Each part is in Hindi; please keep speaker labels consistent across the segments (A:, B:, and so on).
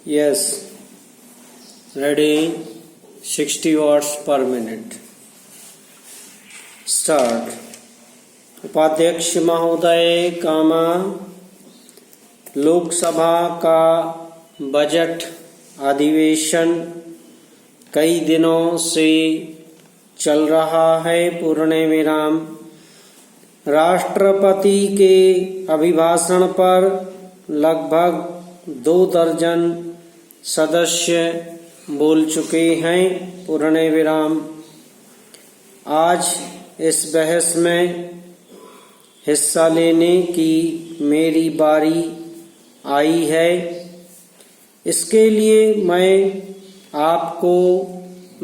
A: Yes, ready. 60 watts per minute. Start. उपाध्यक्ष महोदय कामा लोकसभा का बजट अधिवेशन कई दिनों से चल रहा है। पूर्ण विराम। राष्ट्रपति के अभिभाषण पर लगभग 2 दर्जन सदस्य बोल चुके हैं। पूर्ण विराम। आज इस बहस में हिस्सा लेने की मेरी बारी आई है। इसके लिए मैं आपको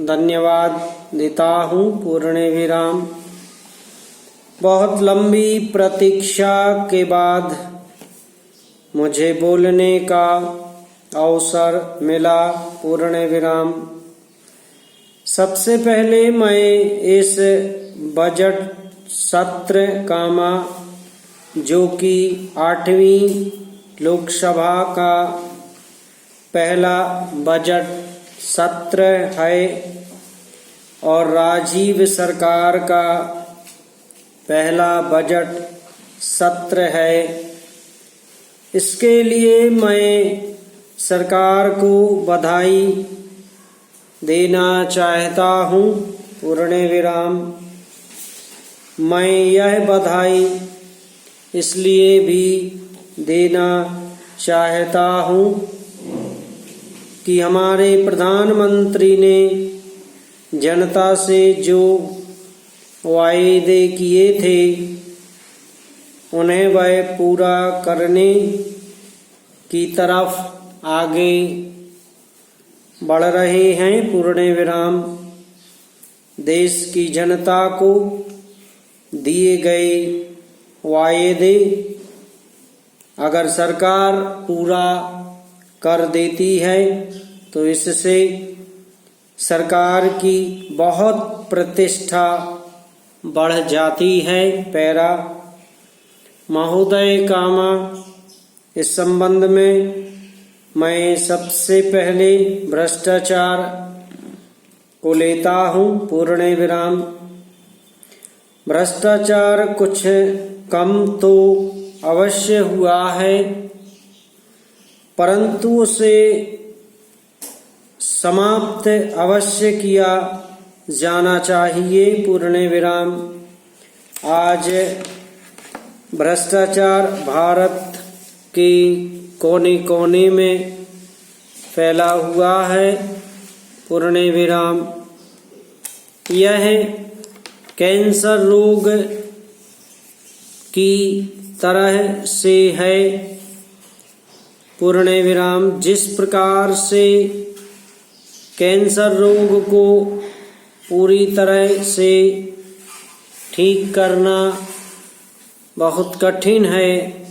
A: धन्यवाद देता हूँ। पूर्ण विराम। बहुत लंबी प्रतीक्षा के बाद मुझे बोलने का अवसर मिला। पूर्ण विराम। सबसे पहले मैं इस बजट सत्र कामा जो कि 8वीं लोकसभा का पहला बजट सत्र है और राजीव सरकार का पहला बजट सत्र है, इसके लिए मैं सरकार को बधाई देना चाहता हूँ। पूर्ण विराम। मैं यह बधाई इसलिए भी देना चाहता हूँ कि हमारे प्रधानमंत्री ने जनता से जो वायदे किए थे उन्हें वह पूरा करने की तरफ आगे बढ़ रहे हैं। पूर्ण विराम। देश की जनता को दिए गए वायदे अगर सरकार पूरा कर देती है तो इससे सरकार की बहुत प्रतिष्ठा बढ़ जाती है। पैरा महोदय कामा इस संबंध में मैं सबसे पहले भ्रष्टाचार को लेता हूँ। पूर्ण विराम। भ्रष्टाचार कुछ कम तो अवश्य हुआ है, परंतु उसे समाप्त अवश्य किया जाना चाहिए। पूर्ण विराम। आज भ्रष्टाचार भारत के कोने कोने में फैला हुआ है। पूर्ण विराम। यह कैंसर रोग की तरह से है। पूर्ण विराम। जिस प्रकार से कैंसर रोग को पूरी तरह से ठीक करना बहुत कठिन है,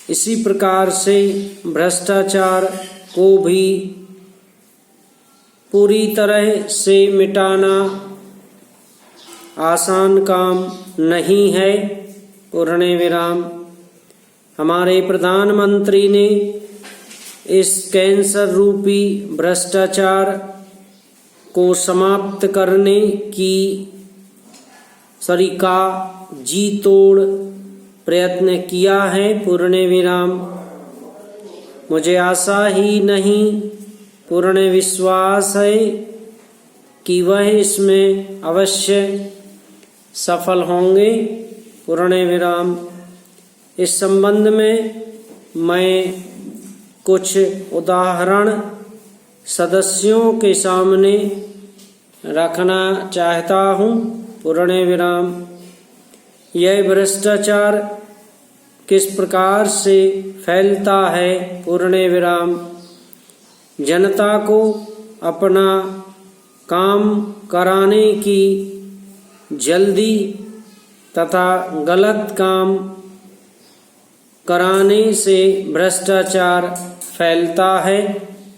A: इसी प्रकार से भ्रष्टाचार को भी पूरी तरह से मिटाना आसान काम नहीं है। पूर्ण विराम। हमारे प्रधानमंत्री ने इस कैंसर रूपी भ्रष्टाचार को समाप्त करने की का जी तोड़ प्रयत्न किया है। पूर्ण विराम। मुझे आशा ही नहीं पूर्ण विश्वास है कि वह इसमें अवश्य सफल होंगे। पूर्ण विराम। इस संबंध में मैं कुछ उदाहरण सदस्यों के सामने रखना चाहता हूँ। पूर्ण विराम। यह भ्रष्टाचार किस प्रकार से फैलता है। पूर्ण विराम। जनता को अपना काम कराने की जल्दी तथा गलत काम कराने से भ्रष्टाचार फैलता है।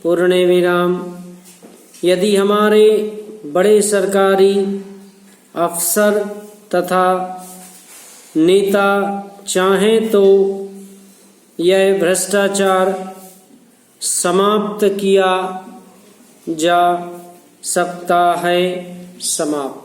A: पूर्ण विराम। यदि हमारे बड़े सरकारी अफसर तथा नेता चाहें तो यह भ्रष्टाचार समाप्त किया जा सकता है। समाप्त।